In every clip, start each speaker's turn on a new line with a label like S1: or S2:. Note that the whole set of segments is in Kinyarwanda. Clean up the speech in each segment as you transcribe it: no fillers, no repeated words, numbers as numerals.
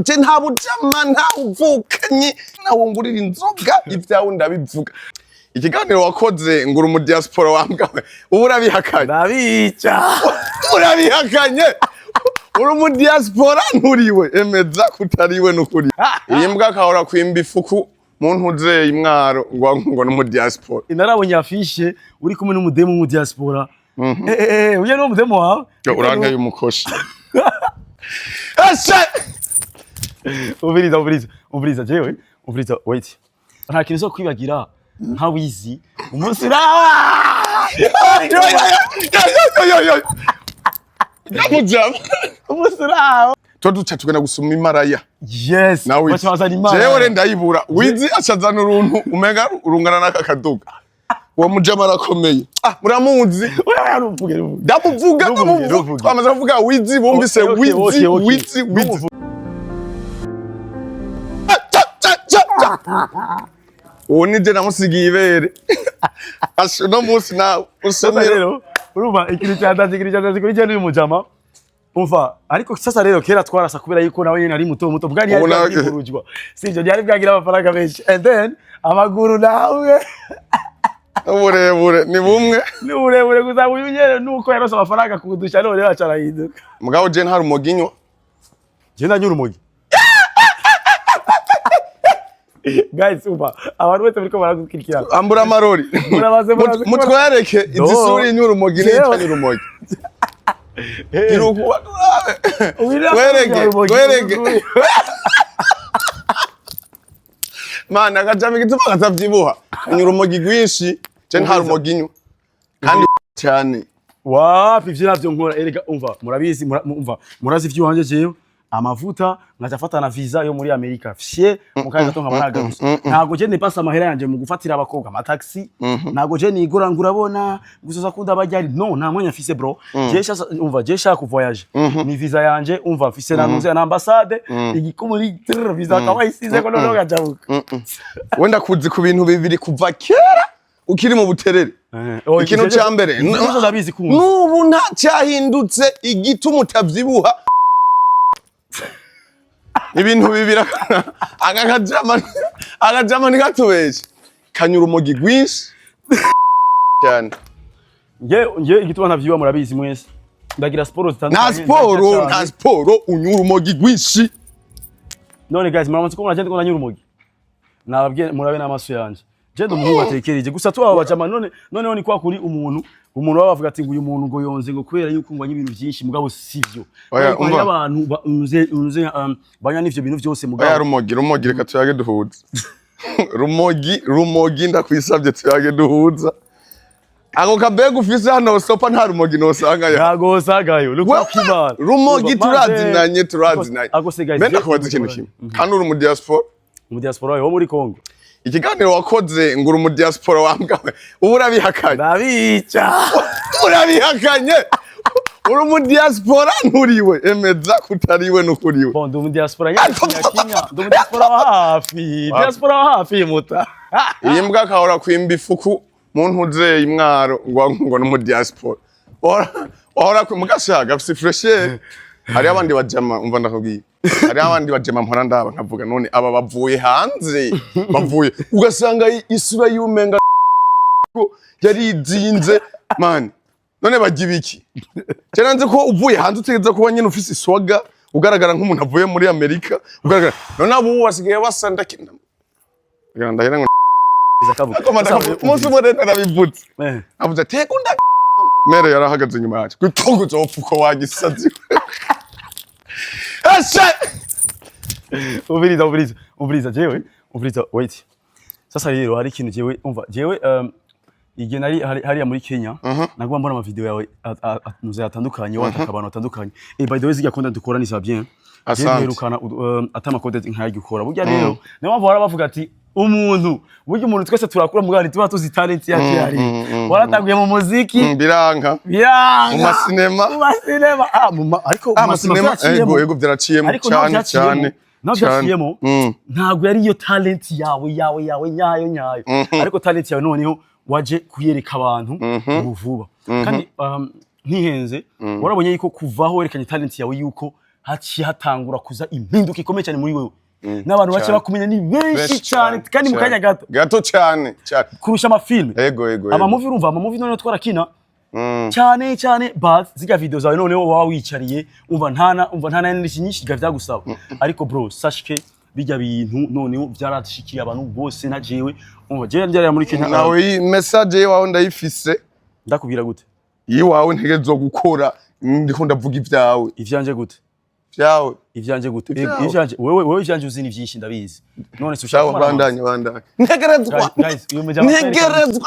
S1: je nta bujama nta uvukanye nawungurira inzoga ivyawe ndabivuga ikiganiro wakoze ngura mu diaspora wambwawe ubu urabihakanye
S2: ndabica
S1: urabihakanye uri mu diaspora nturiwe emeza kutariwe n'ukuri iyi mbwa kahora kwimba ifuku muntu uzeye imwaro ngo no mu diaspora
S2: inarabonye afishe uri kumwe n'umudemu mu diaspora uye no mudemu wawe
S1: urangaye umukoshi
S2: ubiriza jewe ubiriza wait nta kintu zo kwibagira nka wizi umunsi ra umunsi ra
S1: duca tugenda gusuma imaraya
S2: yes
S1: bacazana imara jewe re ndayibura wizi acazana uruntu umega urungana n'aka kaduga uwo mujama arakomeye muramuzi ndamuvuga twamaze kuvuga wizi bumvise wizi uwo nije namusigiye ibere no munsi nawe
S2: usomero urumva ikintu cyadazi kuri cyane umujama umva ariko sasa rero kera twarasa kubera yuko nawe nyine ari muto bwari yari burujwa sivyo byari byagira amafaranga menshi and then amaguru nawe
S1: uburebure ni bumwe
S2: ni uburebure gusa unyere nuko yarose amafaranga kudusha none bacarahinduka
S1: mugabo je ntari umuginyo
S2: je ndanyura umugi guys uba abantu bose bariko baragukurikirana
S1: ambura amarori mutwereke izisuri inyura umugi n'itanyura umugi Werege mana akajama igituma katavyibuha anyura umugi gwinshi je ntari umuginyo kandi cyane
S2: wapi ivyo navyo nkora erega umva murabizi umva murazi ivyo wanje jewe amavuta ngacafata na visa yo muri Amerika fye mukaza tonka muragarusa ntago je nepasa amahera yanje mu gufatira abakobwa amataxi ntago je nigura ngurabona gusoza kuda bajyari no nta mwanya fise bro jesha umva jesha ku voyage ni visa yanje umva fise na nuze na ambassade igikomuri visa kawayisize ko no gajabuka
S1: wenda kuzi ku bintu bibiri kuva kera ukiri mu buterere ikintu cya mbere nubu nta cyahindutse igituma utavyibuha ibintu bibira agajama ni gatubeje kanyura umugi gwinshi cyane
S2: nge igituma ntavyiba murabizi mwese ndagira sport zitandukanye
S1: nta sport unyura umugi gwinshi
S2: none guys muramanze ko muragenda ko nanyura umugi nababwiye murabe n'amaso yanje je ndo umuntu batekereje gusa tuba bajama none ni kwa kuri umuntu bavuga ati ngo uyu muntu ngo yonze ngo kwera yuko ngwanye ibintu byinshi mugabo sivyo ari abantu unuze banya n'ivyo bintu byose mugabo
S1: rumogi reka tuyage duhuza rumogi ndakwisabye tuyage duhuza ako kabega ufise hano stopa nta rumogi nosangayo
S2: ntago osagayo
S1: lukakibana rumogi turazinanye benda kubaza ikintu kimwe kandi uri mu diaspora
S2: yo muri Kongo
S1: ikiganiro wakoze ngura mu diaspora wambwawe ubu urabihakanye
S2: ndabica
S1: urabihakanye uri mu diaspora nturiwe emeza kutariwe n'ukuriwe
S2: bon mu diaspora nyakinya mu diaspora wa hafi muta
S1: iyi mbwa kahora kwimba ifuku muntu uzeye imwaro ngo no mu diaspora wahora mugashaga afise fresher hari abandi bajama umva ndakubwiye hari abandi bajema mpora ndaba nkavuga none aba bavuye hanze bavuye ugasanga isura y'umenga yari izinze man none bagibiki cyane nzi ko uvuye hanze utegeza kuba nyine ufise iswaga ugaragara nk'umuntu avuye muri Amerika ugaragara none abo wasigaye basanda kinda ndahera ngo umunsi umwe narabivutse avuze tekunda mere yarahagaze inyuma yacu kwituguza upfuko wagisazi
S2: ubiriza jewe wait sasa rero hari ikintu jewe umva jewe igihe nari hariya muri Kenya nagomba mbona ama video yawe muze atandukanye wataka abantu batandukanye by the way zijya content dukora ni ça bien yerukana atama content nk'ayo ukora burya rero niyo mpamvu barabavuga ati umuntu burya umuntu twese turakura mugani tuba tuzi talent yake yari warataguye mu muziki
S1: biranga mu masinema
S2: ariko
S1: amasinema ego byaraciyemo cyane
S2: nabyaciyemo ntabwo yari iyo talent yawe nyayo ariko talent yawe noneho waje kuyereka abantu ubuvuba kandi ntihenze warabonye yuko kuvaho werekanye talent yawe yuko haciye hatangura kuza impinduka ikomeye cyane muri wewe n'abantu bace bakumenya ni benshi cyane kandi mu kanya
S1: gato cyane
S2: kurusha amafilme
S1: ego
S2: ama movie urumva ama movie none twarakina cyane but ziga video zawe noneho waba wicariye umva ntana nyinshi byagusaba ariko bro sashke bijya bintu noneho byaratishikiye abantu bose na jewe umva je ndya muri Kenya
S1: nawe message yawe ndayifise
S2: ndakubwira gute
S1: yiwawe ntegezo gukora ndiko ndavuga ivyawe
S2: ivyanje gute ivyanje gute wewe ivyanje uzini vyinshi ndabizi none sushaka
S1: bandanye ntegerezwa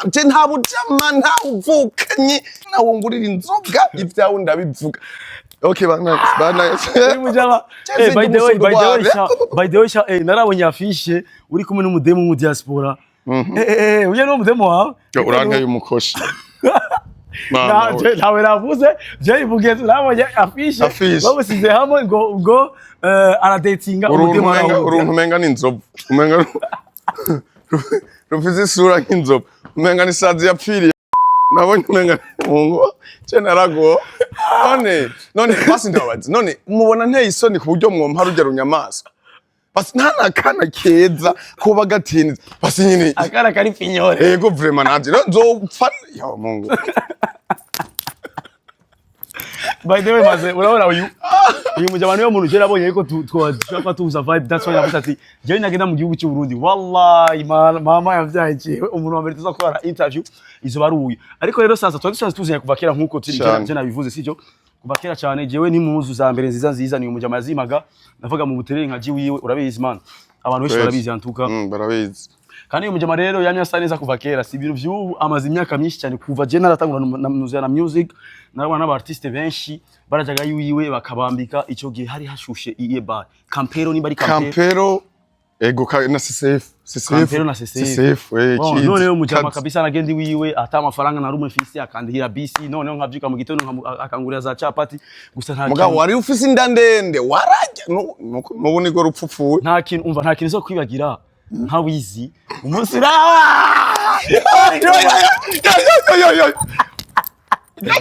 S1: je nta bujama nta uvukanye nawo ngurira inzoga ivyawe ndabivuga okay bana
S2: mujama by the way narabonye afishe uri kumwe n'umudemo mu diaspora uye no mudemo wawe
S1: uranteye umukoshi
S2: nawe navuze je ivugenze nabonye afishe bamusize hamwe ngo aradatinga
S1: umudemo wawe uruntu menga n'inzovu umenga rufize isura nk'inzovu umenga ni sazi yapfiriye nabonye umenga mungo je narago none basi ndabazi none mubona nteye isoni ku buryo mwompa rugero nyamaswa basi ntana kana keza kuba gatinze basi nyine
S2: akana kari pinyore
S1: yego vraiment nanje nzopfa yo mungu
S2: by the way maze urabona uyu mujamano yo muntu je nabonye yuko twashaka tuza vibe that's why navuze ati je nagenda mu gihugu cy'u Burundi wallahi mama yavyaje umuntu wa mbere tuzakora interview izo baruye ariko rero sasa twari tuzanye kuva kera nkuko turi je nabivuze sicyo kuva kera cyane jewe ni muzu za mbere nziza ni umujama yazimaga navuga mu buterere nka ji wiwe urabizi man abantu benshi barabizi antuka
S1: barabizi
S2: kandi uyu mujama rero yamya sa neza kuva kera si ibintu by'ubu amaze imyaka myinshi cyane kuva je naratangura na music narabona n'abartiste benshi barajaga yiwe bakabambika icyo gihe hari hashushe iye bar campero ni bari
S1: campero ego na CCF
S2: campero na CCF none yo mujama kabisa nagendi wiwe ata amafaranga na rumwe fisi akandihira bisi none nkavyuka mu gitondo akangurira za chapati gusa nta
S1: mugabo wari ufise indandende warajya nubu niko rupfupfuwe
S2: nta kintu zo kwibagira nka wizi umunsi ra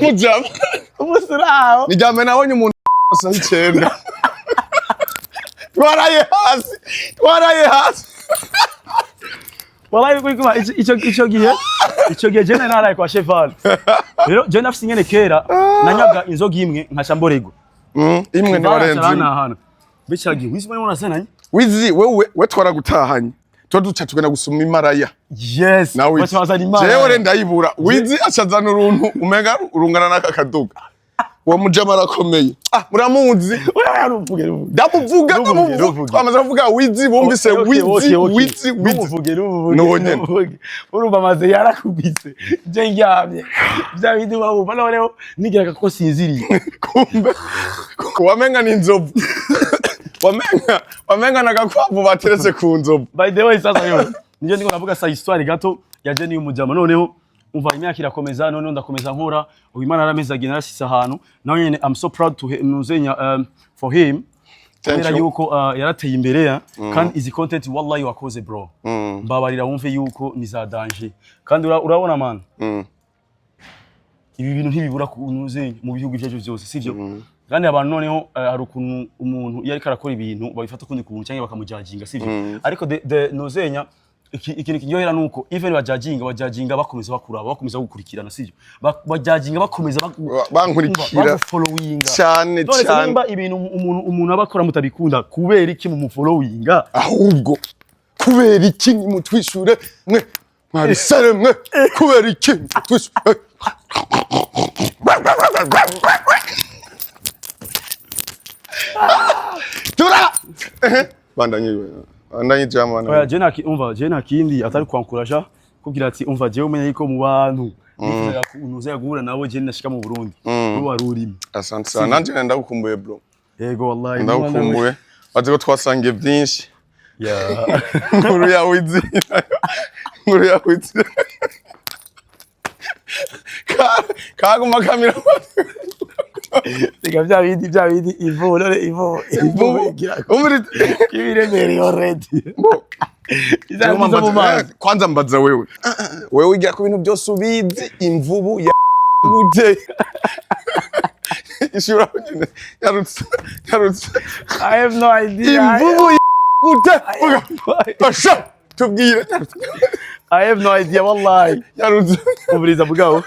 S1: Mujama
S2: umusiraho
S1: nijame nabonye umuntu asa n'icenda twaraye hasi
S2: wallahi kwikuma icyo gihe je naraye kwa cheval rero je nafise ingene kera nanyaga inzoga imwe nka chamborego
S1: imwe ni warenze
S2: bicagiye wizi muri murasenanye
S1: wizi we twaragutahanye duca tugenda gusuma imaraya
S2: yes
S1: bacazana imaraya jewe renda yibura wizi acazana uruntu umenga urungana n'aka kaduga uwo mujama arakomeye muramuzi ndamuvuga twamaze kuvuga wizi bumvise wizi none
S2: urumva maze yarakubise je ngyamye bya bindi wabumva noneho nigiraga ko sinziriye
S1: kumbe wamenga n'inzovu wamenga nagakwavu bateretse ku nzovu
S2: by the way sasa yo nije ndiko navuga sa histoire gato yaje ni umujama noneho umva imyaka irakomeza noneho ndakomeza nkora uyimana arameza gina yarashise ahantu nawe nyene I'm so proud to nuzenya for him kubera yuko yarateye imbere ya kandi izi content wallahi wakoze bro mbabarira wumve yuko ni za danger kandi urabona man ibi bintu ntibibura kunuzenya mu bihugu byaje byose sivyo kandi abantu noneho hari ukuntu umuntu yari karakora ibintu babifata kundi kuntu cyangwa bakamujajinga sivyo ariko de nozenya ikintu kinyohera nuko even bajajinga bakomeza bakuraba bakomeza gukurikirana sivyo bajajinga bakomeza
S1: bankurikira
S2: following
S1: cyane
S2: nimba ibintu umuntu abakora mutabikunda kubera iki mu followinga
S1: ahubwo kubera iki mutwishure mwe mwabisare mwe kubera iki mutwishure tura bandanye jamana
S2: oya je nakindi atari kwankuraja kugira ati umva je umenye yuko mu bantu nifuza kunuza guhura nabo je nashika mu Burundi ko warurimi
S1: asante sana nanje ndagukumbuye bro
S2: yego wallahi
S1: ndagukumbuye baze ko twasangiye byinshi
S2: yeah
S1: nkuru ya wizi kaguma kamera
S2: Tiga bya bindi ivo
S1: umuri
S2: kibiremere already
S1: kwanza mbaza wewe ugira ku bintu byose ubizi imvubu ya gute ishura nyine yarutse
S2: I have no idea.
S1: imvubu gute basha tubwire
S2: I have no idea wallahi.
S1: yarutse
S2: Uburiza bwawo.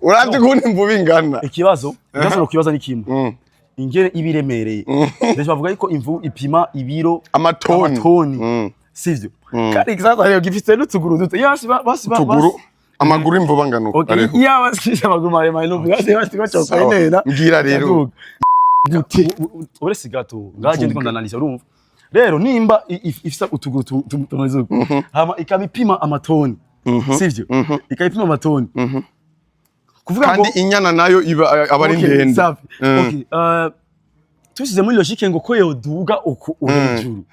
S1: uraje kuntu imvubu ingana
S2: Ikibazo no kibaza ni kimwe. Ingere ibiremereye. Ndetse bavuga yuko imvubu ipima ibiro amatoni. Sivyo. Kandi exactly rero gifite n'utuguru duto. Yasi basi
S1: tuguru amaguru imvubu ngano
S2: ariho. Iya basisha amaguru maremare no bwase basi bacoka neza.
S1: Mbwira rero.
S2: Gute urese gato ngaje ndiko ndananisa urumva. Rero nimba ifisa utuguru tunoze hama ikabipima amatoni. Sivyo. Ikabipima amatoni. Kuvuga
S1: kandi inyana nayo iba abari ndende.
S2: Okay. Tusize muri logique ngo ko yoduga uko urejuru.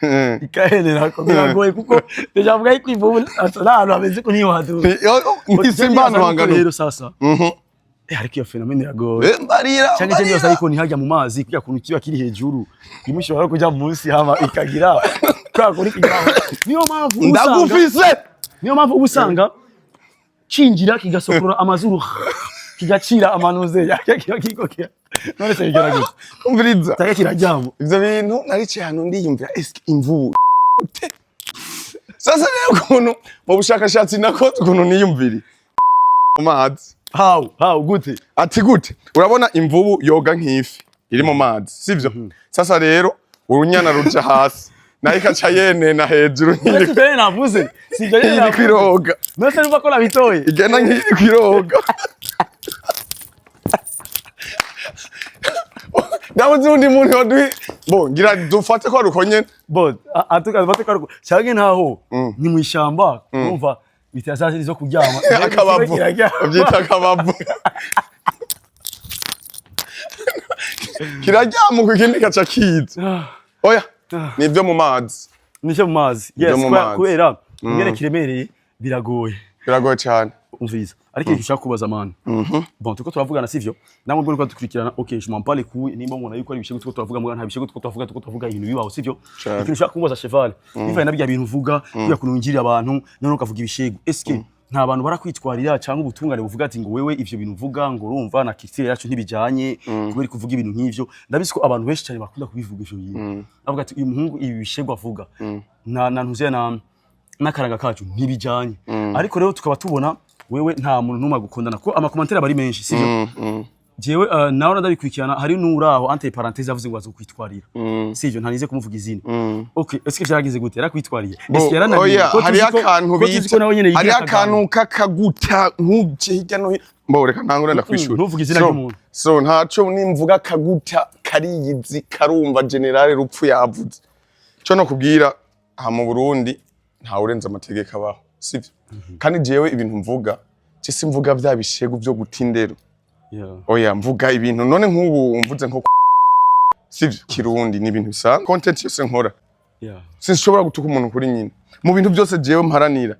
S2: Ikahenera ko biragoye kuko ndavuga yuko imvubu asanano ameze ko niyo haduga.
S1: Isimbano wangano
S2: rero sasa. Ariko iyo fenomene iragoye.
S1: Mbarira.
S2: Cyane cyane yose ariko ntihajya mu mazi kuya kuntu kiba kiri hejuru. Imushobora kujya munsi hama ikagira. Kwa kuri kigira. Niyo mpamvu usanga.
S1: Ndagufise.
S2: Niyo mpamvu ubusanga cinjira kigasokora amazuru. Kigacira amanuze yakikokera none se bigera gute
S1: umviriza
S2: take kirajyamo
S1: ivyo bintu narice hano ndiyumvira eske imvubu sasa rero kuntu mu bushakashatsi nakoze kuntu niyumviri mu mazi
S2: how gute
S1: ati gute urabona imvubu yoga nk'ifi iri mu mazi sivyo sasa rero urunyana ruja hasi nayo ikaca yenena hejuru
S2: nyiri tene navuze sivyo
S1: nyiri kwiroga
S2: nose numva ko nabitoye
S1: igenda nk'iri kwiroga Ndabuze undi muntu waduhi bo ngira dufate ko rukonye
S2: bo atukazafate ko cyangwa ntaho ni mu ishamba urumva bitazaje zo kuryama
S1: akabavu byita akabavu kiraryama ku kindi kaca kiza oya nivyo mu mazi
S2: nicyo mu mazi yes kubera ingene kiremereye biragoye
S1: cyane
S2: umviza ariko ushaka kubaza man bon tuko turavugana sivyo namwe mbona ko dukurikirana okay je m'en parle ku nimba mubona yuko ari bishego tuko turavuga mugana nta bishego tuko tuvuga ibintu bibaho sivyo ikintu ushaka kubaza cheval bivaye nabya bintu uvuga kuya kunungirira abantu none ukavuga ibishego eske nta bantu barakwitwarira cyangwa ubutungane buvuga ati ngo wewe ivyo bintu uvuga ngo urumva na kifire yacu ntibijanye kubera kuvuga ibintu nk'ivyo ndabisi ko abantu benshi cyane bakunda kubivuga ivyo bintu avuga ati uyu muhungu ibi bishego avuga na ntuze nakaranga kacu ntibijanye ariko rero tukaba tubona wewe nta muntu numwe gukundana ko amakomentera bari menshi sivyo jewe nawe ndabikurikirana hari nuraho entre parenthèses yavuze ngo azokwitwarira sivyo ntanize kumuvuga izina okay eske byaragize gute yarakwitwariye eske yarananiye
S1: hari akantu bita hari akantu kakaguta nkuje hirya no mbo reka ntangure ndakwishura
S2: ntuvuga izina ry'umuntu
S1: so ntaco nimvuga kaguta kariyizi karumva general rupfu yavuze cyo no kubwira aha mu Burundi nta urenza amategeko abaho sivyo kandi jewe ibintu mvuga cese mvuga bya bishego byo gutindero oya mvuga ibintu none nk'ubu mvuze nko sivyo kirundi ni ibintu bisa content yose nkora sinshobora gutuka umuntu kuri nyine mu bintu byose jewe mparanira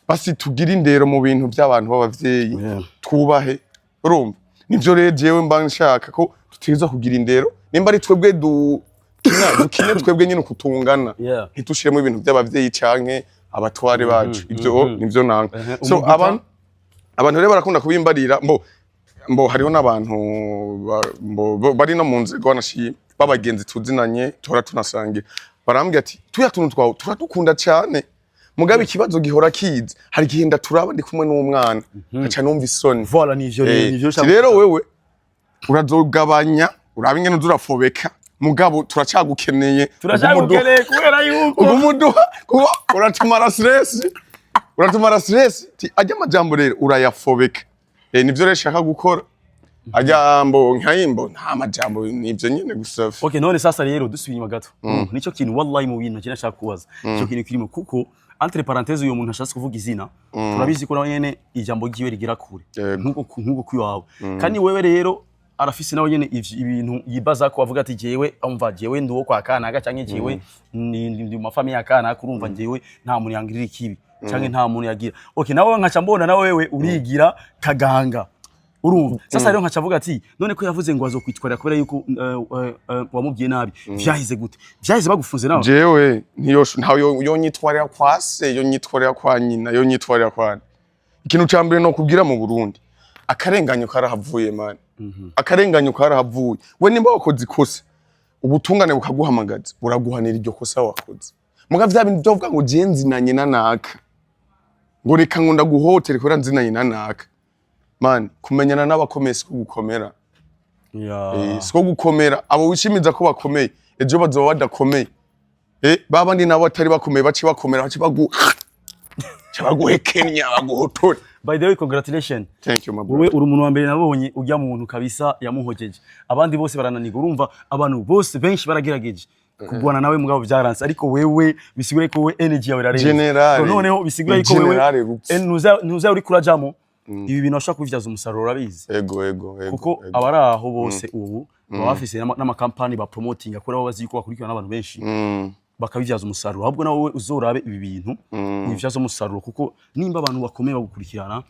S1: basi tugira indero mu bintu by'abantu b'abavyeyi twubahe urumva nivyo rero jewe mba nshaka ko tuteza kugira indero nimba ari twebwe dukine twebwe nyine kutungana ntitushiremo ibintu by'abavyeyi canke abatware bacu ivyo nivyo nanga so abantu rero barakunda kubimbarira mbo hariho n'abantu bari no mu nzego banashimye babagenzi tuzinanye tora tunasangira barambwira ati tuya tuntu twawe turadukunda cyane mugabe ikibazo gihora kiza hari gihinda turaba ndi kumwe n'umwana aca numva isoni
S2: voilà nivyo
S1: rero wewe urazogabanya urabinge n'uzurafobeka mugabo turacagukeneye
S2: kubera yuko
S1: umuduha kuba uratumara stress ajya amajambo rero urayafobeka nivyo rero shaka gukora ajambo nkayimbo nta majambo nivyo nyene gusa
S2: okay none sasa rero dusubiye inyuma gato nico kintu wallahi mu bintu nashaka kubaza ico kintu kirimo kuko entre parenthèses uyo muntu ashaka kuvuga izina turabizi ko nawe nyene ijambo giwe rigira kure nkuko kwiwawe kandi wewe rero arafise nawe nyene ibintu yibaza ko avuga ati jewe umva jewe nduwo kwa kana canke jewe ndi mu mafamiye yakana kurumva jewe nta muntu yangirira ikibi canke nta muntu yagira okay nawe nkaca mbona nawe wewe urigira kaganga urumva sasa rero nkaca avuga ati none ko yavuze ngo azokwitwarira kubera yuko wamubwiye nabi vyahize gute vyahize bagufunze nawe
S1: jewe ntawe yonyitwarira kwa se yonyitwarira kwa nyina yonyitwarira kwa ikintu ca mbere no kubwira mu Burundi akarenganyo karahavuye man akarenganyo karahavuye we nimba wakoze ikosa ubutungane bukaguhamagaza buraguhanira iryo kosa wakoze muga vya bintu byovuga ngo je nzinanye na naka ngo reka ngo ndaguhotere kubera nzinanye na naka man kumenyana n'abakomeye siko gukomera siko gukomera abo wishimiza ko bakomeye ejo bazoba badakomeye babandi nabo atari bakomeye baci bakomera baci baguhekenya baguhotore.
S2: By the way, congratulations.
S1: Thank you, my brother.
S2: Wewe uri umuntu wa mbere nabonye ujya mu muntu kabisa yamuhojeje. Abandi bose barananiga urumva abantu bose benshi baragerageje kugwana nawe mugabo byaranse ariko wewe bisigure ko we energy yawe rarenze. Noneho bisigure ko wewe nuza uri kurajamo ibi bintu ashaka kubivyaza umusaruro urabizi.
S1: Ego.
S2: Kuko abari aho bose ubu bafise n'ama company ba promoting akora bazi yuko bakurikirana n'abantu benshi. Bakabivyaza umusaruro ahubwo nawe uzorabe ibi bintu ubivyaza umusaruro kuko nimba abantu bakomeye bagukurikirana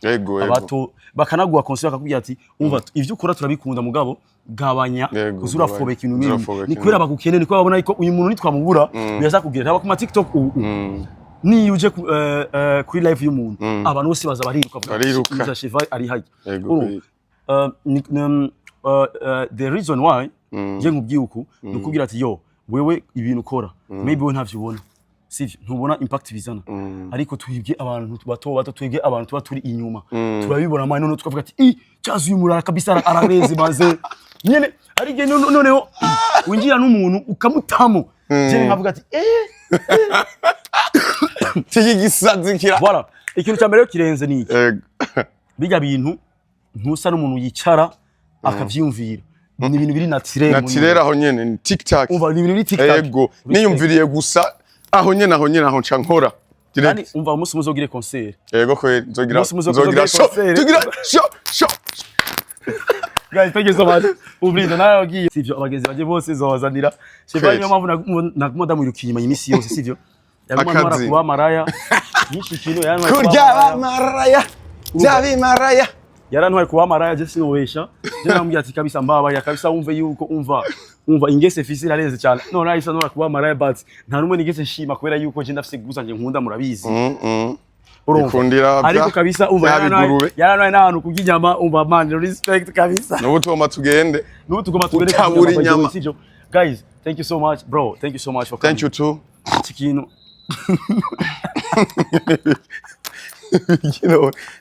S2: abato bakanaguha conseil bakakubwira ati umva ivyo ukora turabikunda mugabo gabanya uzurafobe ikintu nini ni kwera bagukene ni ko babona ko uyu muntu nitwamubura byaza kugira aba ku TikTok ni uje kuri live y'umuntu abantu bose baza bariruka Shiva ari haje the reason why je ngubyuku nukubwira ati yo wewe ibintu ukora maybe we ntavyo ubona sivyo ntubona impact bizana ariko twibwe abantu bato twibwe abantu tuba turi inyuma turabibona mane none tukavuga ati cyazi uyu murara kabisa arareze maze nyene ari ge noneho winjira n'umuntu ukamutamo je nkavuga ati
S1: tigigisazikira
S2: voilà ikintu cyambere kirenze niki bijya bintu ntusa n'umuntu yicara akavyumvira ni ibintu biri naturel
S1: aho nyene ni TikTok
S2: umva ni ibintu biri TikTok
S1: ego niyumviriye gusa aho nyene aho nca nkora
S2: yani umva umunsi muzogire concert
S1: ego ko nzogira show
S2: guys thank you so much ubrinda nayo giye sivyo abagenzi baje bose zobazanira Shiva niyo mpamvu nakumoda mu rukinyuma imisi yose sivyo yagomara kuba maraya nyinshi kintu yanwa
S1: kurya maraya zabi maraya
S2: yarantwaye kuba maraya je sinobesha je namubwiye ati kabisa mbaba kabisa wumve yuko umva ingese fisi rarenze cyane none ayisa no kuba maraya but nta numwe nigese shima kubera yuko je ndafise gusa nje nkunda murabizi
S1: urumva
S2: ariko kabisa umva yarantwaye n'ahantu kuginyama umva man respect kabisa
S1: n'ubu tugoma tugende
S2: utabura inyama guys thank you so much bro thank you so much for coming.
S1: Thank you too
S2: Chikino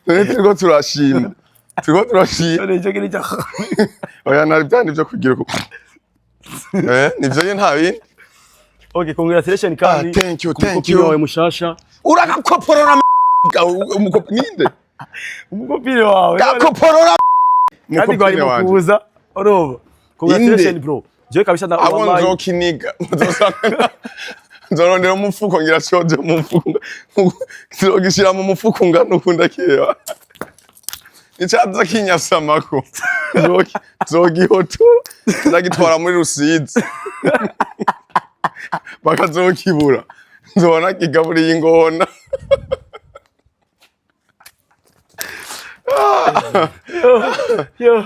S1: turiko turashima oya nari byandi byo kugira ko nivyo nyene nta bindi.
S2: Okay, congratulations kandi
S1: thank you
S2: wawe mushasha
S1: uragakoporora umukopinde
S2: umukopire wawe
S1: gakoporora
S2: kandi gwari mukuza oroba congratulations bro je kabisa nda
S1: wallahi nzokiniga nzorondera umufuko ngira cyoje mu mufuko nzogishira mu mufuko ngano ukunda kiyo icyaza kinyasamako zogihotora ndagitwara muri Rusizi bakazokibura nzobona kigaburiye ingona
S2: yo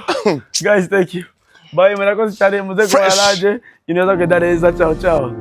S2: guys thank you bye murakoze cyane muze kwa raje ineza kwedareza ciao ciao